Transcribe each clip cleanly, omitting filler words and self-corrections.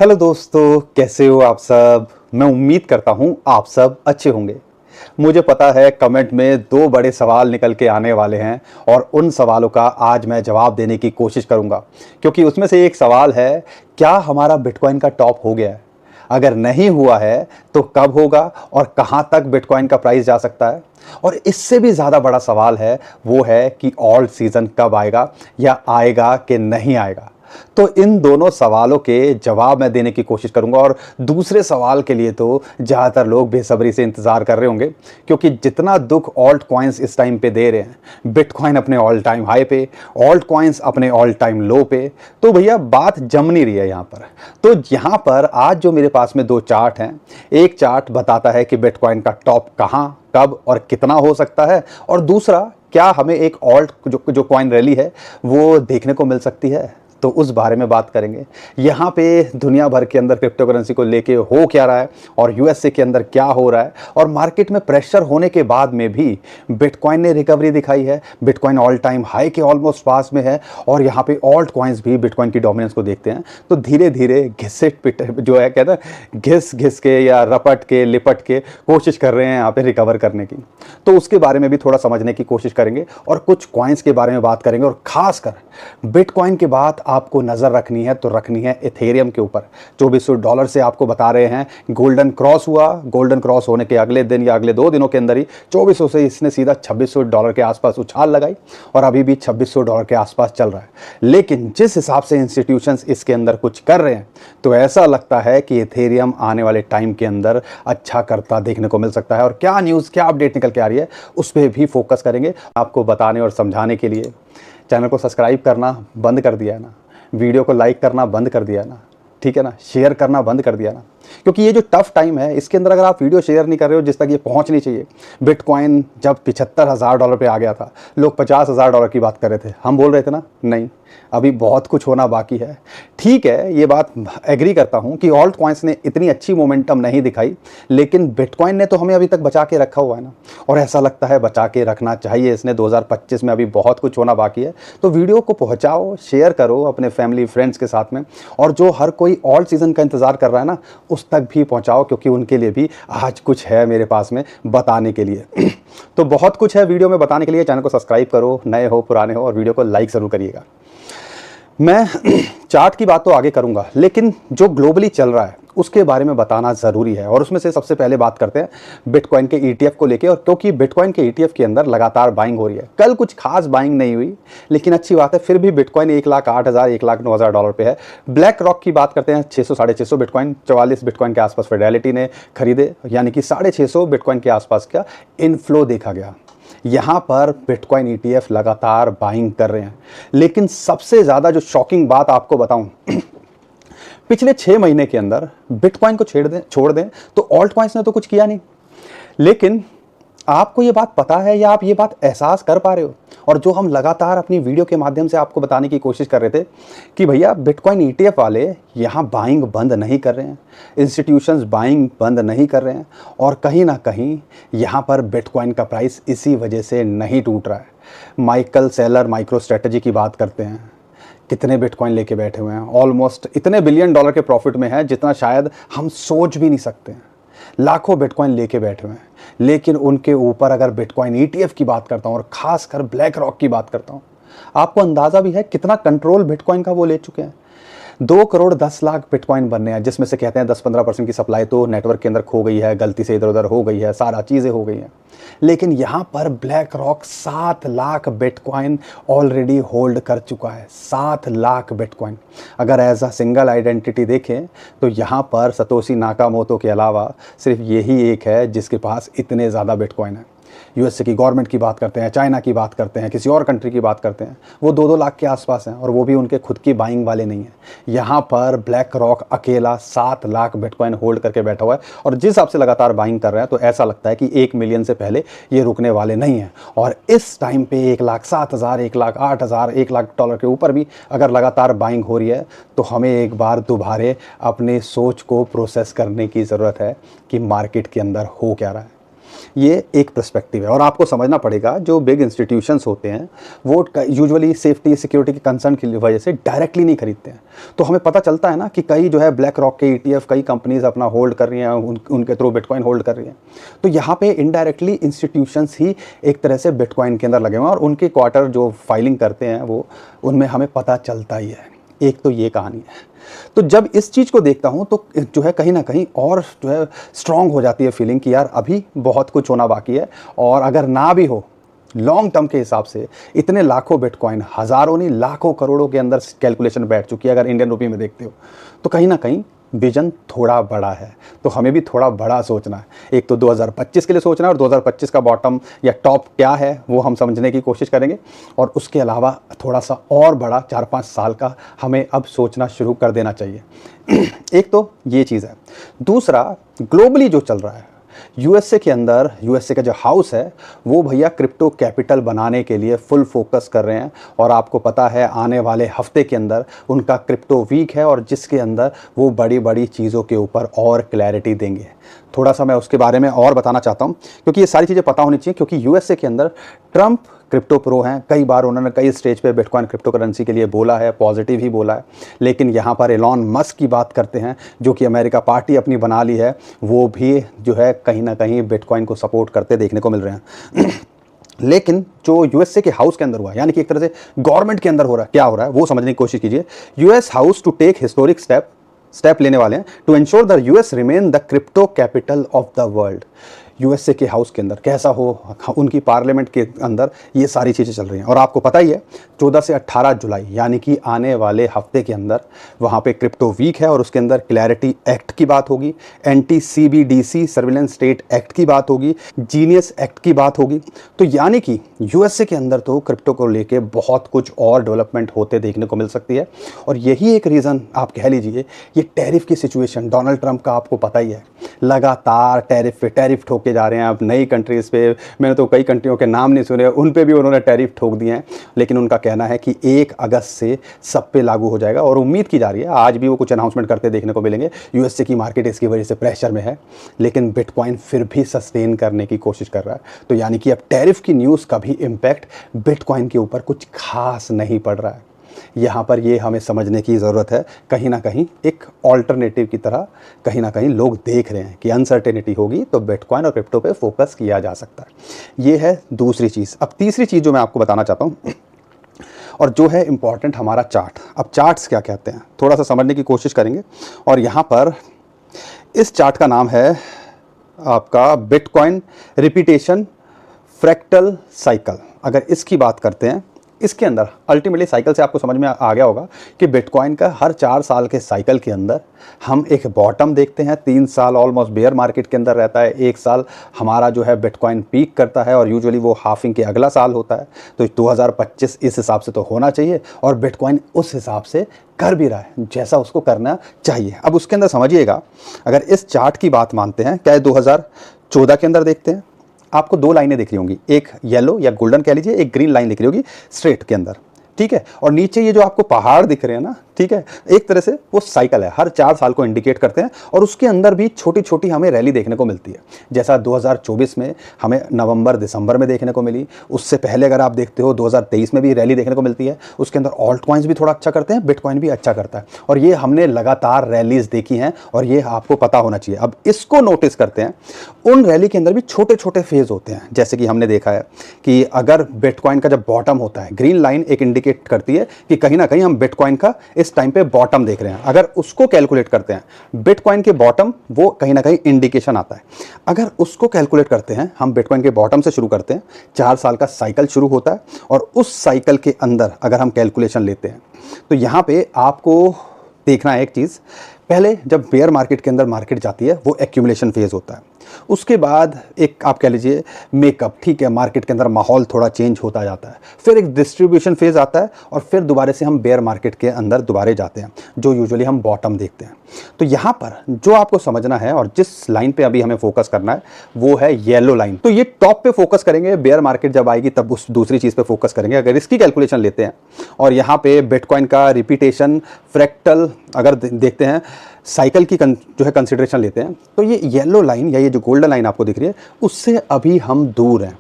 Hello दोस्तों, कैसे हो आप सब। मैं उम्मीद करता हूं आप सब अच्छे होंगे। मुझे पता है कमेंट में दो बड़े सवाल निकल के आने वाले हैं और उन सवालों का आज मैं जवाब देने की कोशिश करूंगा, क्योंकि उसमें से एक सवाल है, क्या हमारा बिटकॉइन का टॉप हो गया है? अगर नहीं हुआ है तो कब होगा और कहां तक बिटकॉइन का प्राइस जा सकता है? और इससे भी ज़्यादा बड़ा सवाल है, वो है कि ऑल्ट सीजन कब आएगा या आएगा कि नहीं आएगा। तो इन दोनों सवालों के जवाब मैं देने की कोशिश करूंगा। और दूसरे सवाल के लिए तो ज़्यादातर लोग बेसब्री से इंतज़ार कर रहे होंगे, क्योंकि जितना दुख ऑल्ट कॉइन्स इस टाइम पे दे रहे हैं, बिटकॉइन अपने ऑल टाइम हाई पे, ऑल्ट कॉइन्स अपने ऑल टाइम लो पे, तो भैया बात जम नहीं रही है यहाँ पर। तो यहाँ पर आज जो मेरे पास में दो चार्ट हैं, एक चार्ट बताता है कि बिटकॉइन का टॉप कहाँ, कब और कितना हो सकता है, और दूसरा, क्या हमें एक ऑल्ट जो कॉइन रैली है वो देखने को मिल सकती है। तो उस बारे में बात करेंगे। यहाँ पे दुनिया भर के अंदर क्रिप्टो करेंसी को लेके हो क्या रहा है और यूएसए के अंदर क्या हो रहा है, और मार्केट में प्रेशर होने के बाद में भी बिटकॉइन ने रिकवरी दिखाई है। बिटकॉइन ऑल टाइम हाई के ऑलमोस्ट पास में है, और यहाँ पे ऑल्ट कॉइन्स भी बिटकॉइन की डोमिनेंस को देखते हैं तो धीरे धीरे घिसे पिट जो है, कहते हैं घिस घिस के या रपट के लिपट के कोशिश कर रहे हैं यहाँ पे रिकवर करने की। तो उसके बारे में भी थोड़ा समझने की कोशिश करेंगे और कुछ कॉइन्स के बारे में बात करेंगे। और खासकर बिटकॉइन के बाद आपको नज़र रखनी है तो रखनी है इथेरियम के ऊपर। $2400 से आपको बता रहे हैं गोल्डन क्रॉस हुआ। गोल्डन क्रॉस होने के अगले दिन या अगले 2 दिनों के अंदर ही 2400 से इसने सीधा $2600 के आसपास उछाल लगाई, और अभी भी $2600 के आसपास चल रहा है। लेकिन जिस हिसाब से इंस्टीट्यूशंस इसके अंदर कुछ कर रहे हैं, तो ऐसा लगता है कि इथेरियम आने वाले टाइम के अंदर अच्छा करता देखने को मिल सकता है। और क्या न्यूज़, क्या अपडेट निकल के आ रही है, उस पर भी फोकस करेंगे आपको बताने और समझाने के लिए। चैनल को सब्सक्राइब करना बंद कर दिया है ना, वीडियो को लाइक करना बंद कर दिया ना, ठीक है ना, शेयर करना बंद कर दिया ना, क्योंकि ये जो टफ टाइम है इसके अंदर अगर आप वीडियो शेयर नहीं कर रहे हो जिस तक ये पहुंचनी चाहिए। बिटकॉइन जब $75,000 पे आ गया था, लोग $50,000 की बात कर रहे थे, हम बोल रहे थे ना नहीं, अभी बहुत कुछ होना बाकी है। ठीक है, ये बात एग्री करता हूं कि ऑल्ट कॉइन्स ने इतनी अच्छी मोमेंटम नहीं दिखाई, लेकिन बिटकॉइन ने तो हमें अभी तक बचा के रखा हुआ है ना, और ऐसा लगता है बचा के रखना चाहिए इसने। 2025 में अभी बहुत कुछ होना बाकी है। तो वीडियो को पहुंचाओ, शेयर करो अपने फैमिली फ्रेंड्स के साथ में, और जो हर कोई ऑल्ट सीजन का इंतजार कर रहा है ना, उस तक भी पहुंचाओ, क्योंकि उनके लिए भी आज कुछ है मेरे पास में बताने के लिए। तो बहुत कुछ है वीडियो में बताने के लिए। चैनल को सब्सक्राइब करो, नए हो पुराने हो, और वीडियो को लाइक ज़रूर करिएगा। मैं चार्ट की बात तो आगे करूंगा, लेकिन जो ग्लोबली चल रहा है उसके बारे में बताना ज़रूरी है। और उसमें से सबसे पहले बात करते हैं बिटकॉइन के ईटीएफ को लेके, और क्योंकि बिटकॉइन के ईटीएफ के अंदर लगातार बाइंग हो रही है। कल कुछ खास बाइंग नहीं हुई, लेकिन अच्छी बात है, फिर भी बिटकॉइन 1,08,000 $1,09,000 पे है। ब्लैक रॉक की बात करते हैं, 600 650 बिटकॉइन, 44 बिटकॉइन के आसपास फिडेलिटी ने खरीदे, यानी कि 650 बिटकॉइन के आसपास का इनफ्लो देखा गया। यहाँ पर बिटकॉइन ईटीएफ लगातार बाइंग कर रहे हैं। लेकिन सबसे ज़्यादा जो शॉकिंग बात आपको बताऊं, पिछले 6 महीने के अंदर बिटकॉइन को छोड़ दें तो ऑल्ट कॉइन्स ने तो कुछ किया नहीं। लेकिन आपको ये बात पता है या आप ये बात एहसास कर पा रहे हो, और जो हम लगातार अपनी वीडियो के माध्यम से आपको बताने की कोशिश कर रहे थे कि भैया बिटकॉइन ईटीएफ वाले यहाँ बाइंग बंद नहीं कर रहे हैं, इंस्टीट्यूशंस बाइंग बंद नहीं कर रहे हैं, और कहीं ना कहीं यहाँ पर बिटकॉइन का प्राइस इसी वजह से नहीं टूट रहा है। माइकल सेलर माइक्रो स्ट्रेटजी की बात करते हैं, कितने बिटकॉइन लेके बैठे हुए हैं, ऑलमोस्ट इतने $1 बिलियन के प्रॉफिट में है जितना शायद हम सोच भी नहीं सकते हैं। लाखों बिटकॉइन लेके बैठे हुए हैं। लेकिन उनके ऊपर अगर बिटकॉइन ईटीएफ की बात करता हूं, और खासकर ब्लैक रॉक की बात करता हूं, आपको अंदाजा भी है कितना कंट्रोल बिटकॉइन का वो ले चुके हैं। 2,10,00,000 बिटकॉइन बनने हैं, जिसमें से कहते हैं 10-15% की सप्लाई तो नेटवर्क के अंदर खो गई है, गलती से इधर उधर हो गई है, सारा चीज़ें हो गई हैं। लेकिन यहाँ पर black rock 7 lakh bitcoin already hold कर चुका है। 7 लाख बिटकॉइन अगर एज अ सिंगल आइडेंटिटी देखें तो यहाँ पर सतोशी नाकामोटो के अलावा सिर्फ यही एक है जिसके पास इतने ज़्यादा बिटकॉइन है। यूएसए की गवर्नमेंट की बात करते हैं, चाइना की बात करते हैं, किसी और कंट्री की बात करते हैं, वो 2-2 लाख के आसपास हैं, और वो भी उनके खुद की बाइंग वाले नहीं हैं। यहाँ पर ब्लैक रॉक अकेला 7 लाख बिटकॉइन होल्ड करके बैठा हुआ है, और जिस हिसाब से लगातार बाइंग कर रहे हैं तो ऐसा लगता है कि 1 मिलियन से पहले ये रुकने वाले नहीं हैं। और इस टाइम पे 1,07,000, 1,08,000, $1,00,000 के ऊपर भी अगर लगातार बाइंग हो रही है, तो हमें एक बार दोबारे अपने सोच को प्रोसेस करने की ज़रूरत है कि मार्केट के अंदर हो क्या रहा है। ये एक पर्सपेक्टिव है। और आपको समझना पड़ेगा जो बिग इंस्टीट्यूशंस होते हैं वो यूजुअली सेफ्टी सिक्योरिटी के कंसर्न की वजह से डायरेक्टली नहीं खरीदते हैं। तो हमें पता चलता है ना कि कई जो है ब्लैक रॉक के ETF कई कंपनीज अपना होल्ड कर रही हैं, उनके थ्रू बिटकॉइन होल्ड कर रही हैं। तो यहाँ पे इनडायरेक्टली इंस्टीट्यूशंस ही एक तरह से बिटकॉइन के अंदर लगे हुए हैं और उनके क्वार्टर जो फाइलिंग करते हैं वो उनमें हमें पता चलता ही है। एक तो ये कहानी है। तो जब इस चीज़ को देखता हूँ तो जो है कहीं ना कहीं और जो है स्ट्रांग हो जाती है फीलिंग कि यार अभी बहुत कुछ होना बाकी है। और अगर ना भी हो लॉन्ग टर्म के हिसाब से इतने लाखों बिटकॉइन, हज़ारों नहीं लाखों करोड़ों के अंदर कैलकुलेशन बैठ चुकी है अगर इंडियन रुपये में देखते हो, तो कहीं ना कहीं विजन थोड़ा बड़ा है। तो हमें भी थोड़ा बड़ा सोचना है। एक तो 2025 के लिए सोचना है और 2025 का बॉटम या टॉप क्या है वो हम समझने की कोशिश करेंगे। और उसके अलावा थोड़ा सा और बड़ा 4-5 साल का हमें अब सोचना शुरू कर देना चाहिए। एक तो ये चीज़ है। दूसरा, ग्लोबली जो चल रहा है यूएसए के अंदर, यूएसए का जो हाउस है वो भैया क्रिप्टो कैपिटल बनाने के लिए फुल फोकस कर रहे हैं। और आपको पता है आने वाले हफ्ते के अंदर उनका क्रिप्टो वीक है और जिसके अंदर वो बड़ी बड़ी चीज़ों के ऊपर और क्लैरिटी देंगे। थोड़ा सा मैं उसके बारे में और बताना चाहता हूँ क्योंकि ये सारी चीज़ें पता होनी चाहिए। क्योंकि यूएसए के अंदर ट्रंप क्रिप्टो प्रो हैं, कई बार उन्होंने कई स्टेज पे बिटकॉइन क्रिप्टो करेंसी के लिए बोला है, पॉजिटिव ही बोला है। लेकिन यहाँ पर एलॉन मस्क की बात करते हैं जो कि अमेरिका पार्टी अपनी बना ली है, वो भी जो है कहीं ना कहीं बिटकॉइन को सपोर्ट करते देखने को मिल रहे हैं। लेकिन जो यूएसए के हाउस के अंदर हुआ यानी कि एक तरह से गवर्नमेंट के अंदर हो रहा है, क्या हो रहा है वो समझने की कोशिश कीजिए। US house to take historic step लेने वाले हैं to ensure the US remain the crypto capital of the world. USA के हाउस के अंदर कैसा हो, उनकी पार्लियामेंट के अंदर ये सारी चीज़ें चल रही हैं। और आपको पता ही है 14 से 18 जुलाई यानी कि आने वाले हफ्ते के अंदर वहाँ पे क्रिप्टो वीक है और उसके अंदर क्लैरिटी एक्ट की बात होगी, NT-CBDC सर्विलेंस स्टेट एक्ट की बात होगी, जीनियस एक्ट की बात होगी। तो यानी कि यूएसए के अंदर तो क्रिप्टो को लेके बहुत कुछ और डेवलपमेंट होते देखने को मिल सकती है। और यही एक रीज़न आप कह लीजिए ये टैरिफ की सिचुएशन, डोनाल्ड ट्रंप का आपको पता ही है, लगातार टैरिफ पे टैरिफ ठोके जा रहे हैं। अब नई कंट्रीज़ पे, मैंने तो कई कंट्रियों के नाम नहीं सुने, उन पे भी उन्होंने टैरिफ ठोक दिए हैं। लेकिन उनका कहना है कि 1 अगस्त से सब पे लागू हो जाएगा और उम्मीद की जा रही है आज भी वो कुछ अनाउंसमेंट करते देखने को मिलेंगे। यूएसए की मार्केट इसकी वजह से प्रेशर में है लेकिन बिटकॉइन फिर भी सस्टेन करने की कोशिश कर रहा है। तो यानी कि अब टैरिफ की न्यूज़ का भी इम्पैक्ट बिटकॉइन के ऊपर कुछ खास नहीं पड़ रहा है। यहाँ पर ये हमें समझने की ज़रूरत है। कहीं ना कहीं एक ऑल्टरनेटिव की तरह कहीं ना कहीं लोग देख रहे हैं कि अनसर्टेनिटी होगी तो बिटकॉइन और क्रिप्टो पे फोकस किया जा सकता है। ये है दूसरी चीज़। अब तीसरी चीज़ जो मैं आपको बताना चाहता हूँ और जो है इम्पॉर्टेंट, हमारा चार्ट। अब चार्ट्स क्या कहते हैं थोड़ा सा समझने की कोशिश करेंगे। और यहाँ पर इस चार्ट का नाम है आपका बिटकॉइन रिपीटेशन फ्रैक्टल साइकिल। अगर इसकी बात करते हैं, इसके अंदर अल्टीमेटली साइकिल से आपको समझ में आ गया होगा कि बिटकॉइन का हर 4 साल के साइकिल के अंदर हम एक बॉटम देखते हैं, 3 साल ऑलमोस्ट बेयर मार्केट के अंदर रहता है, 1 साल हमारा जो है बिटकॉइन पीक करता है और यूजुअली वो हाफिंग के अगला साल होता है। तो 2025 इस हिसाब से तो होना चाहिए और बिटकॉइन उस हिसाब से कर भी रहा है जैसा उसको करना चाहिए। अब उसके अंदर समझिएगा, अगर इस चार्ट की बात मानते हैं, क्या 2014 के अंदर देखते हैं, आपको 2 लाइनें दिख रही होंगी, एक येलो या गोल्डन कह लीजिए, एक ग्रीन लाइन दिख रही होगी स्ट्रेट के अंदर, ठीक है। और नीचे ये जो आपको पहाड़ दिख रहे हैं ना, ठीक है, एक तरह से वो साइकिल है, हर 4 साल को इंडिकेट करते हैं। और उसके अंदर भी छोटी छोटी हमें रैली देखने को मिलती है, जैसा 2024 में हमें नवंबर दिसंबर में देखने को मिली। उससे पहले अगर आप देखते हो 2023 में भी रैली देखने को मिलती है। उसके अंदर ऑल्ट कॉइन्स भी थोड़ा अच्छा करते हैं, बिटकॉइन भी अच्छा करता है। और ये हमने लगातार रैलीज देखी हैं और ये आपको पता होना चाहिए। अब इसको नोटिस करते हैं, उन रैली के अंदर भी छोटे छोटे फेज होते हैं। जैसे कि हमने देखा है कि अगर बिटकॉइन का जब बॉटम होता है, ग्रीन लाइन एक इंडिकेट करती है कि कहीं ना कहीं हम बिटकॉइन का इस टाइम पे बॉटम देख रहे हैं। अगर उसको कैलकुलेट करते हैं बिटकॉइन के बॉटम, वो कहीं ना कहीं इंडिकेशन आता है। अगर उसको कैलकुलेट करते हैं, हम बिटकॉइन के बॉटम से शुरू करते हैं, 4 साल का साइकिल शुरू होता है और उस साइकिल के अंदर अगर हम कैलकुलेशन लेते हैं तो यहाँ पे आपको देखना है एक चीज़। पहले जब बेयर मार्केट के अंदर मार्केट जाती है वो एक्यूमुलेशन फेज होता है, उसके बाद एक आप कह लीजिए मेकअप, ठीक है, मार्केट के अंदर माहौल थोड़ा चेंज होता जाता है, फिर एक डिस्ट्रीब्यूशन फेज आता है और फिर दोबारा से हम बेयर मार्केट के अंदर दोबारा जाते हैं, जो यूजुअली हम बॉटम देखते हैं। तो यहाँ पर जो आपको समझना है और जिस लाइन पे अभी हमें फोकस करना है वो है येलो लाइन। तो ये टॉप पे फोकस करेंगे, बेयर मार्केट जब आएगी तब उस दूसरी चीज़ पे फोकस करेंगे। अगर इसकी कैलकुलेशन लेते हैं और यहाँ पे बिटकॉइन का रिपीटेशन फ्रैक्टल अगर देखते हैं, साइकिल की जो है कंसिडरेशन लेते हैं तो ये येलो लाइन या ये जो गोल्डन लाइन आपको दिख रही है उससे अभी हम दूर हैं।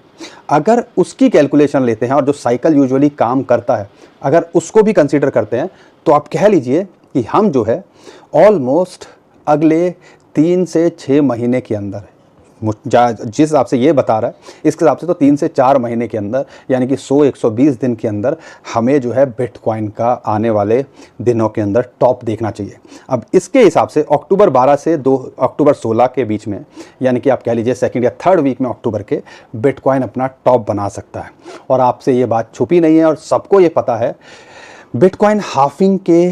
अगर उसकी कैलकुलेशन लेते हैं और जो साइकिल यूजुअली काम करता है अगर उसको भी कंसीडर करते हैं तो आप कह लीजिए कि हम जो है ऑलमोस्ट अगले 3 से 6 महीने के अंदर जिस हिसाब से ये बता रहा है इसके हिसाब से तो 3 से 4 महीने के अंदर यानी कि 100-120 दिन के अंदर हमें जो है बिटकॉइन का आने वाले दिनों के अंदर टॉप देखना चाहिए। अब इसके हिसाब से अक्टूबर 12 से अक्टूबर 16 के बीच में यानी कि आप कह लीजिए सेकंड या थर्ड वीक में अक्टूबर के बिटकॉइन अपना टॉप बना सकता है। और आपसे ये बात छुपी नहीं है और सबको ये पता है बिटकॉइन हाफिंग के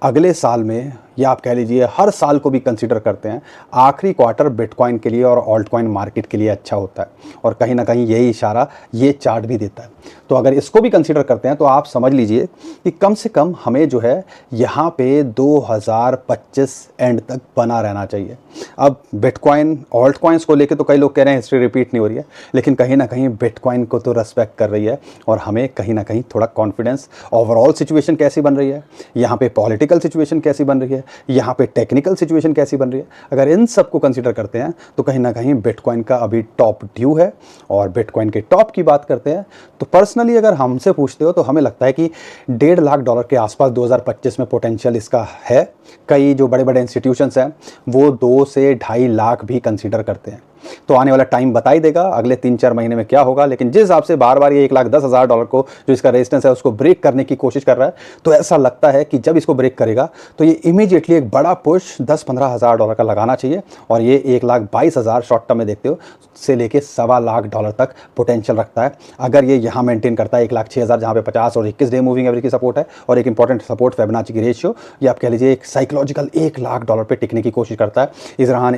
अगले साल में या आप कह लीजिए हर साल को भी कंसीडर करते हैं आखिरी क्वार्टर बिटकॉइन के लिए और ऑल्ट कॉइन मार्केट के लिए अच्छा होता है और कहीं ना कहीं यही इशारा ये चार्ट भी देता है। तो अगर इसको भी कंसीडर करते हैं तो आप समझ लीजिए कि कम से कम हमें जो है यहाँ पे 2025 एंड तक बना रहना चाहिए। अब बिटकॉइन ऑल्ट कॉइन्स को लेकर तो कई लोग कह रहे हैं हिस्ट्री रिपीट नहीं हो रही है, लेकिन कहीं ना कहीं बिटकॉइन को तो रेस्पेक्ट कर रही है और हमें कहीं ना कहीं थोड़ा कॉन्फिडेंस। ओवरऑल सिचुएशन कैसी बन रही है, यहाँ पे पॉलिटिकल सिचुएशन कैसी बन रही है, यहाँ पे टेक्निकल सिचुएशन कैसी बन रही है, अगर इन सब को कंसीडर करते हैं तो कहीं ना कहीं बिटकॉइन का अभी टॉप ड्यू है। और बिटकॉइन के टॉप की बात करते हैं तो पर्सनली अगर हमसे पूछते हो तो हमें लगता है कि $1.5 लाख के आसपास 2025 में पोटेंशियल इसका है। कई जो बड़े बड़े इंस्टीट्यूशंस हैं वो 2 से 2.5 लाख भी कंसीडर करते हैं। तो आने वाला टाइम बता ही देगा अगले 3-4 महीने में क्या होगा। लेकिन जिस हिसाब से बार बार ये $1,10,000 को जो इसका रेजिस्टेंस है उसको ब्रेक करने की कोशिश कर रहा है तो ऐसा लगता है कि जब इसको ब्रेक करेगा तो ये इमीडिएटली एक बड़ा पुश $10-15,000 का लगाना चाहिए और ये 1,22,000 शॉर्ट टर्म में देखते हो से लेके $1.25 लाख तक पोटेंशियल रखता है। अगर ये यहाँ मेंटेन करता है 1,06,000 जहाँ पे 50 और 21 डे मूविंग एवरेज की सपोर्ट है और एक इंपॉर्टेंट सपोर्ट फिबोनाची की रेशियो ये आप कह लीजिए एक साइकोलॉजिकल $1 लाख पे टिकने की कोशिश करता है।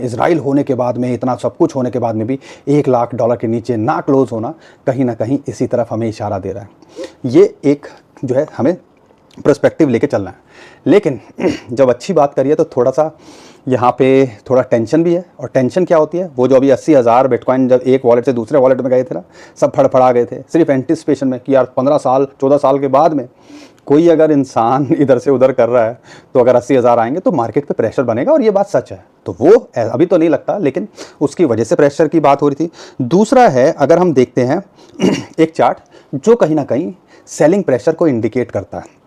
इजराइल होने के बाद में इतना सब कुछ होने के बाद में भी $1 लाख के नीचे ना क्लोज होना कहीं ना कहीं इसी तरफ हमें इशारा दे रहा है। ये एक जो है हमें पर्सपेक्टिव लेके चलना है। लेकिन जब अच्छी बात करिए तो थोड़ा सा यहाँ पे थोड़ा टेंशन भी है। और टेंशन क्या होती है, वो जो अभी 80,000 बिटकॉइन जब एक वॉलेट से दूसरे वॉलेट में गए थे ना, सब फड़फड़ा गए थे सिर्फ एंटिसिपेशन में कि यार 15 साल 14 साल के बाद में कोई अगर इंसान इधर से उधर कर रहा है तो अगर 80,000 आएंगे तो मार्केट पे प्रेशर बनेगा। और ये बात सच है। तो वो अभी तो नहीं लगता लेकिन उसकी वजह से प्रेशर की बात हो रही थी। दूसरा है अगर हम देखते हैं एक चार्ट जो कहीं ना कहीं सेलिंग प्रेशर को इंडिकेट करता है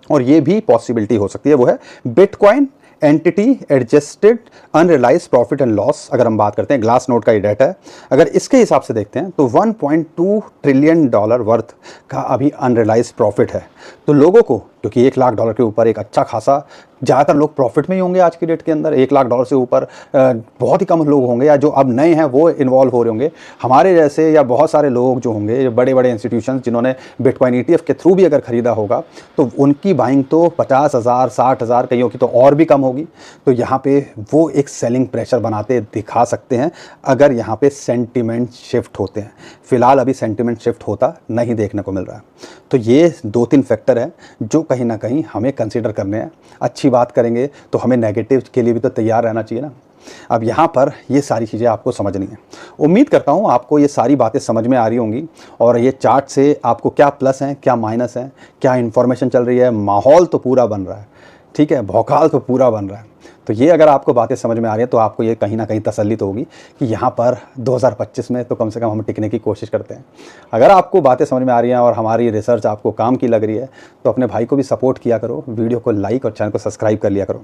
और ये भी पॉसिबिलिटी हो सकती है, वो है bitcoin entity adjusted unrealised profit and loss. अगर हम बात करते हैं ग्लास नोट का ये डाटा है, अगर इसके हिसाब से देखते हैं तो $1.2 ट्रिलियन वर्थ का अभी अनरियलाइज्ड प्रॉफिट है। तो लोगों को, क्योंकि $1 लाख के ऊपर एक अच्छा खासा, ज़्यादातर लोग प्रॉफिट में ही होंगे आज की डेट के अंदर, $1 लाख से ऊपर बहुत ही कम लोग होंगे या जो अब नए हैं वो इन्वॉल्व हो रहे होंगे। हमारे जैसे या बहुत सारे लोग जो होंगे, बड़े बड़े इंस्टीट्यूशंस जिन्होंने बिटकॉइन ETF के थ्रू भी अगर ख़रीदा होगा तो उनकी बाइंग तो 50,000 60,000 कईयों की तो और भी कम होगी। तो यहाँ पे वो एक सेलिंग प्रेशर बनाते दिखा सकते हैं अगर यहाँ पे सेंटिमेंट शिफ्ट होते हैं। फिलहाल अभी सेंटिमेंट शिफ्ट होता नहीं देखने को मिल रहा है। तो ये 2-3 फैक्टर हैं जो कहीं ना कहीं हमें कंसीडर करने हैं। अच्छी बात करेंगे तो हमें नेगेटिव के लिए भी तो तैयार रहना चाहिए ना। अब यहाँ पर ये सारी चीज़ें आपको समझनी है। उम्मीद करता हूँ आपको ये सारी बातें समझ में आ रही होंगी और ये चार्ट से आपको क्या प्लस हैं क्या माइनस हैं, क्या इन्फॉर्मेशन चल रही है। माहौल तो पूरा बन रहा है, ठीक है, भौकाल तो पूरा बन रहा है। तो ये अगर आपको बातें समझ में आ रही हैं तो आपको ये कहीं ना कहीं तसल्ली तो होगी कि यहाँ पर 2025 में तो कम से कम हम टिकने की कोशिश करते हैं। अगर आपको बातें समझ में आ रही हैं और हमारी रिसर्च आपको काम की लग रही है तो अपने भाई को भी सपोर्ट किया करो, वीडियो को लाइक और चैनल को सब्सक्राइब कर लिया करो।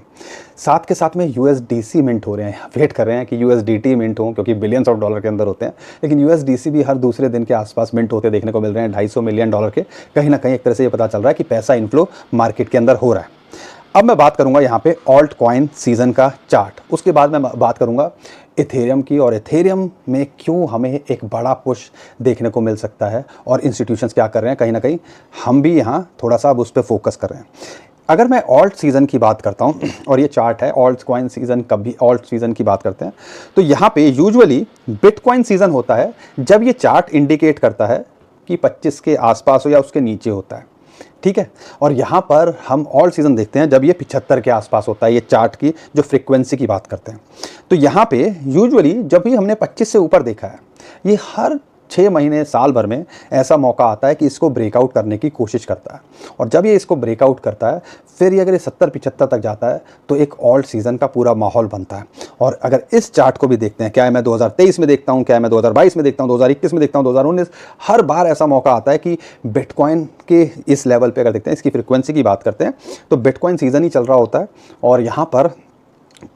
साथ के साथ में USDC मिंट हो रहे हैं, वेट कर रहे हैं कि USDT मिंट हो क्योंकि बिलियंस ऑफ डॉलर के अंदर होते हैं। लेकिन USDC भी हर दूसरे दिन के आसपास मिंट होते देखने को मिल रहे हैं $250 मिलियन के। कहीं ना कहीं एक तरह से ये पता चल रहा है कि पैसा इनफ्लो मार्केट के अंदर हो रहा है। अब मैं बात करूंगा यहाँ पे ऑल्ट कॉइन सीजन का चार्ट, उसके बाद मैं बात करूंगा इथेरियम की और इथेरियम में क्यों हमें एक बड़ा पुश देखने को मिल सकता है और इंस्टीट्यूशंस क्या कर रहे हैं। कहीं ना कहीं हम भी यहाँ थोड़ा सा अब उस पर फोकस कर रहे हैं। अगर मैं ऑल्ट सीज़न की बात करता हूँ और ये चार्ट है ऑल्ट कॉइन सीज़न, कभी ऑल्ट सीज़न की बात करते हैं तो यहाँ पे यूजुअली बिटकॉइन सीज़न होता है जब ये चार्ट इंडिकेट करता है कि 25 के आसपास हो या उसके नीचे होता है, ठीक है। और यहाँ पर हम ऑल्ट सीज़न देखते हैं जब ये 75 के आसपास होता है। ये चार्ट की जो फ्रीक्वेंसी की बात करते हैं तो यहाँ पे यूजुअली जब भी हमने 25 से ऊपर देखा है, ये हर 6 महीने साल भर में ऐसा मौका आता है कि इसको ब्रेकआउट करने की कोशिश करता है, और जब ये इसको ब्रेकआउट करता है फिर ये अगर ये 70-75 तक जाता है तो एक ऑल्ट सीज़न का पूरा माहौल बनता है। और अगर इस चार्ट को भी देखते हैं, क्या मैं 2023 में देखता हूँ, क्या मैं 2022 में देखता हूँ, 2021 में देखता हूँ, 2019, हर बार ऐसा मौका आता है कि बिटकॉइन के इस लेवल पे अगर देखते हैं, इसकी फ्रीक्वेंसी की बात करते हैं तो बिटकॉइन सीज़न ही चल रहा होता है, और यहाँ पर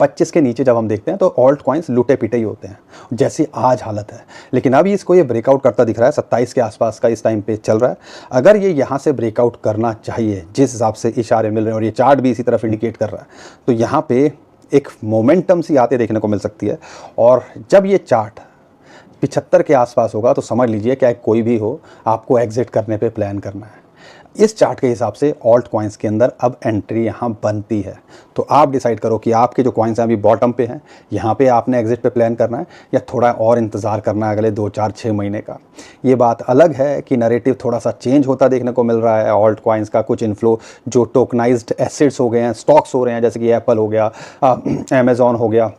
25 के नीचे जब हम देखते हैं तो ऑल्ट कॉइन्स लूटे पीटे ही होते हैं, जैसी आज हालत है। लेकिन अभी इसको ये ब्रेकआउट करता दिख रहा है, 27 के आसपास का इस टाइम पे चल रहा है। अगर ये यहाँ से ब्रेकआउट करना चाहिए, जिस हिसाब से इशारे मिल रहे हैं और ये चार्ट भी इसी तरफ इंडिकेट कर रहा है, तो यहाँ पे एक मोमेंटम सी आते देखने को मिल सकती है। और जब ये चार्ट 75 के आसपास होगा तो समझ लीजिए क्या कोई भी हो, आपको एग्जिट करने पे प्लान करना है। इस चार्ट के हिसाब से ऑल्ट कॉइन्स के अंदर अब एंट्री यहाँ बनती है। तो आप डिसाइड करो कि आपके जो कॉइन्स हैं अभी बॉटम पे हैं, यहाँ पे आपने एग्जिट पे प्लान करना है या थोड़ा और इंतज़ार करना है अगले 2-4-6 महीने का। ये बात अलग है कि नैरेटिव थोड़ा सा चेंज होता देखने को मिल रहा है। ऑल्ट कॉइन्स का कुछ इन्फ्लो जो टोकनाइज्ड एसेट्स हो गए हैं, स्टॉक्स हो रहे हैं, जैसे कि एप्पल हो गया, अमेज़ॉन हो गया,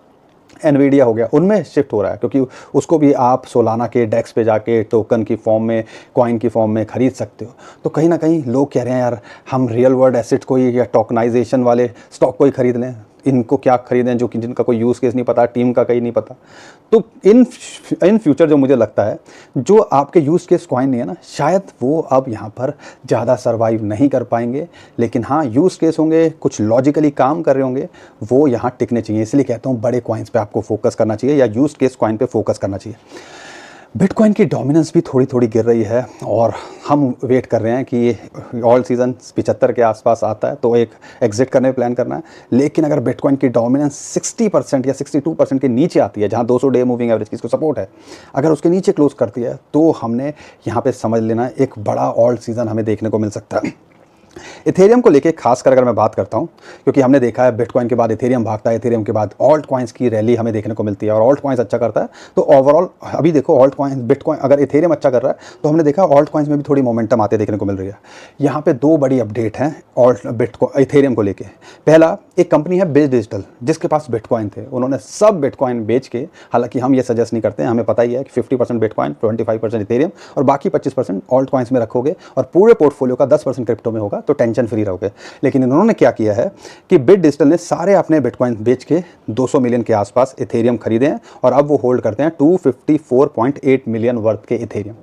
एनवीडिया हो गया, उनमें शिफ्ट हो रहा है, क्योंकि उसको भी आप सोलाना के डेक्स पे जाके टोकन की फॉर्म में, कॉइन की फॉर्म में खरीद सकते हो। तो कहीं ना कहीं लोग कह रहे हैं यार हम रियल वर्ल्ड एसेट को ही या टोकनाइजेशन वाले स्टॉक को ही खरीद लें, इनको क्या खरीदें जो कि जिनका कोई यूज़ केस नहीं पता, टीम का कहीं नहीं पता। तो इन फ्यूचर जो मुझे लगता है जो आपके यूज़ केस कॉइन नहीं है ना, शायद वो अब यहाँ पर ज़्यादा सर्वाइव नहीं कर पाएंगे। लेकिन हाँ, यूज़ केस होंगे, कुछ लॉजिकली काम कर रहे होंगे, वो यहाँ टिकने चाहिए। इसलिए कहता हूँ बड़े कॉइन्स पे आपको फोकस करना चाहिए या यूज़ केस कॉइन पे फोकस करना चाहिए। बिटकॉइन की डोमिनेंस भी थोड़ी थोड़ी गिर रही है और हम वेट कर रहे हैं कि ये ऑल सीज़न 75 के आसपास आता है तो एक एग्जिट करने प्लान करना है। लेकिन अगर बिटकॉइन की डोमिनेंस 60% या 62% के नीचे आती है, जहां 200 डे मूविंग एवरेज की इसको सपोर्ट है, अगर उसके नीचे क्लोज करती है तो हमने यहाँ पे समझ लेना एक बड़ा ऑल सीज़न हमें देखने को मिल सकता है। इथेरियम को लेके खासकर अगर मैं बात करता हूं, क्योंकि हमने देखा है बिटकॉइन के बाद इथेरियम भागता है, इथेरियम के बाद ऑल्ट कॉइन्स की रैली हमें देखने को मिलती है और ऑल्ट कॉइन्स अच्छा करता है। तो ओवरऑल अभी देखो ऑल्ट कॉइन, बिटकॉइन, अगर इथेरियम अच्छा कर रहा है तो हमने देखा ऑल्ट कॉइन्स में भी थोड़ी मोमेंटम आते देखने को मिल रही है। यहाँ पे 2 बड़ी अपडेट हैं ऑल्ट बिटकॉइन इथेरियम को लेके। पहला, एक कंपनी है बिज डिजिटल जिसके पास बिटकॉइन थे, उन्होंने सब बिटकॉइन बेच के, हालांकि हम ये सजेस्ट नहीं करते हैं, हमें पता ही है कि 50% बिटकॉइन, 25% इथेरियम और बाकी 25% ऑल्ट कॉइन्स में रखोगे और पूरे पोर्टफोलियो का 10% क्रिप्टो में होगा तो टेंशन फ्री रहोगे। लेकिन इन्होंने क्या किया है कि बिट डिजिटल ने सारे अपने बिटकॉइन बेच के 200 मिलियन के आसपास इथेरियम खरीदे हैं और अब वो होल्ड करते हैं 254.8 मिलियन वर्थ के इथेरियम।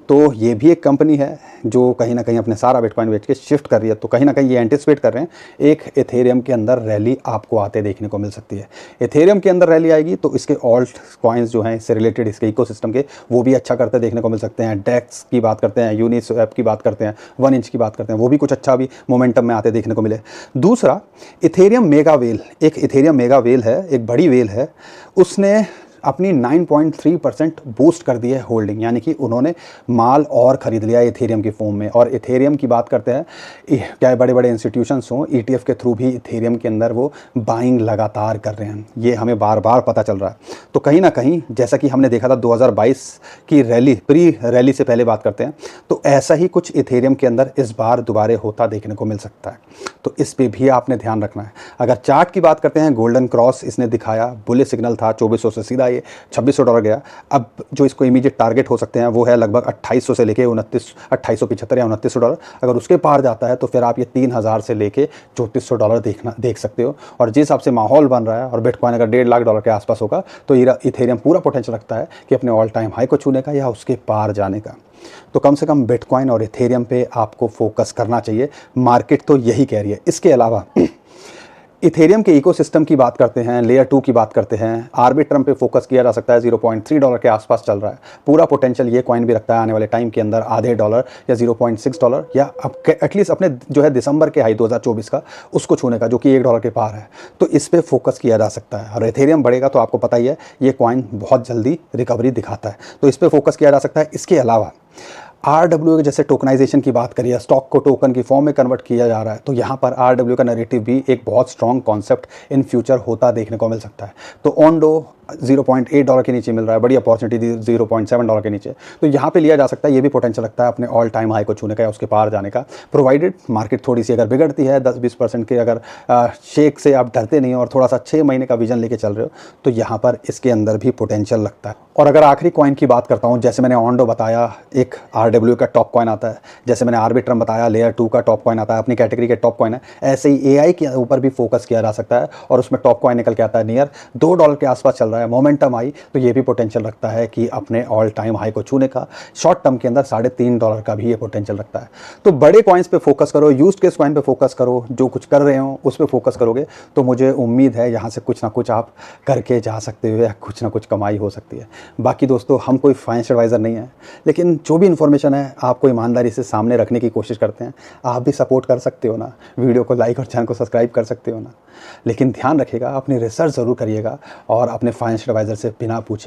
तो ये भी एक कंपनी है जो कहीं ना कहीं अपने सारा बिटकॉइन बेच के शिफ्ट कर रही है। तो कहीं ना कहीं ये एंटिसिपेट कर रहे हैं एक इथेरियम के अंदर रैली आपको आते देखने को मिल सकती है। इथेरियम के अंदर रैली आएगी तो इसके ऑल्ट कॉइन्स जो हैं इससे रिलेटेड, इसके इकोसिस्टम के, वो भी अच्छा करते देखने को मिल सकते हैं। डेक्स की बात करते हैं, यूनिस्वैप की बात करते हैं, 1 इंच की बात करते हैं, वो भी कुछ अच्छा भी मोमेंटम में आते देखने को मिले। दूसरा, इथेरियम मेगा वेल, एक इथेरियम मेगा वेल है, एक बड़ी वेल है, उसने अपनी 9.3% बूस्ट कर दी है होल्डिंग, यानी कि उन्होंने माल और ख़रीद लिया इथेरियम की फॉर्म में। और इथेरियम की बात करते हैं, क्या बड़े बड़े इंस्टीट्यूशंस हों, ETF के थ्रू भी इथेरियम के अंदर वो बाइंग लगातार कर रहे हैं, ये हमें बार बार पता चल रहा है। तो कहीं ना कहीं जैसा कि हमने देखा था 2022 की रैली, प्री रैली से पहले बात करते हैं, तो ऐसा ही कुछ इथेरियम के अंदर इस बार दोबारा होता देखने को मिल सकता है। तो इस पर भी आपने ध्यान रखना है। अगर चार्ट की बात करते हैं, गोल्डन क्रॉस इसने दिखाया, बुलिश सिग्नल था, 2400 से सीधा ये $2600 गया। अब जो इसको इमीडिएट टारगेट हो सकते हैं वो है लगभग 2800 से लेके 2875 या $2900। अगर उसके पार जाता है तो फिर आप ये 3000 से लेके $3400 देख सकते हो। और जिस हिसाब से माहौल बन रहा है और बिटकॉइन अगर $1.5 लाख के आसपास होगा तो इथेरियम पूरा पोटेंशियल रखता है कि अपने ऑल टाइम हाई को छूने का या उसके पार जाने का। तो कम से कम बिटकॉइन और इथेरियम पे आपको फोकस करना चाहिए, मार्केट तो यही कह रही है। इसके अलावा इथेरियम के इकोसिस्टम की बात करते हैं, लेयर 2 की बात करते हैं, आर्बिट्रम पे फोकस किया जा सकता है, $0.3 के आसपास चल रहा है। पूरा पोटेंशियल ये कॉइन भी रखता है आने वाले टाइम के अंदर आधे डॉलर या $0.6 या एटलीस्ट अपने जो है दिसंबर के हाई 2024 का उसको छूने का, जो कि $1 के पार है। तो इस पर फोकस किया जा सकता है। और इथेरियम बढ़ेगा तो आपको पता ही है ये कॉइन बहुत जल्दी रिकवरी दिखाता है, तो इस पर फोकस किया जा सकता है। इसके अलावा RWA के जैसे टोकनाइजेशन की बात करिए, स्टॉक को टोकन की फॉर्म में कन्वर्ट किया जा रहा है, तो यहाँ पर RWA का नैरेटिव भी एक बहुत स्ट्रॉन्ग कॉन्सेप्ट इन फ्यूचर होता देखने को मिल सकता है। तो ओंडो $0.8 के नीचे मिल रहा है, बड़ी अपॉर्चुनिटी $0.7 के नीचे, तो यहाँ पे लिया जा सकता है। ये भी पोटेंशियल लगता है अपने ऑल टाइम हाई को छूने का या उसके पार जाने का, प्रोवाइडेड मार्केट थोड़ी सी अगर बिगड़ती है 10-20% के, अगर शेक से आप डरते नहीं हो और थोड़ा सा 6 महीने का विजन लेके चल रहे हो, तो यहाँ पर इसके अंदर भी पोटेंशियल लगता है। और अगर आखिरी कॉइन की बात करता हूँ, जैसे मैंने ओंडो बताया एक RWA का टॉप कॉइन आता है, जैसे मैंने आर्बिट्रम बताया लेयर 2 का टॉप कॉइन आता है, अपनी कैटेगरी के टॉप कॉइन है, ऐसे ही AI के ऊपर भी फोकस किया जा सकता है और उसमें टॉप कॉइन निकल के आता है नियर $2 के आसपास चल रहा है, मोमेंटम आई, तो ये भी पोटेंशियल रखता है कि अपने ऑल टाइम हाई को छूने का। शॉर्ट टर्म के अंदर $3.5 का भी ये पोटेंशियल रखता है। तो बड़े कॉइन्स पे फोकस करो, यूज्ड केस कॉइन पे फोकस करो, जो कुछ कर रहे हो उस पे फोकस करोगे तो मुझे उम्मीद है यहाँ से कुछ ना कुछ आप करके जा सकते हो या कुछ ना कुछ कमाई हो सकती है। बाकी दोस्तों, हम कोई फाइनेंशियल एडवाइज़र नहीं है, लेकिन जो भी इन्फॉर्मेशन है आपको ईमानदारी से सामने रखने की कोशिश करते हैं। आप भी सपोर्ट कर सकते हो ना, वीडियो को लाइक और चैनल को सब्सक्राइब कर सकते हो ना, लेकिन ध्यान रखिएगा, अपनी रिसर्च ज़रूर करिएगा और अपने फाइनेंशियल एडवाइज़र से बिना पूछे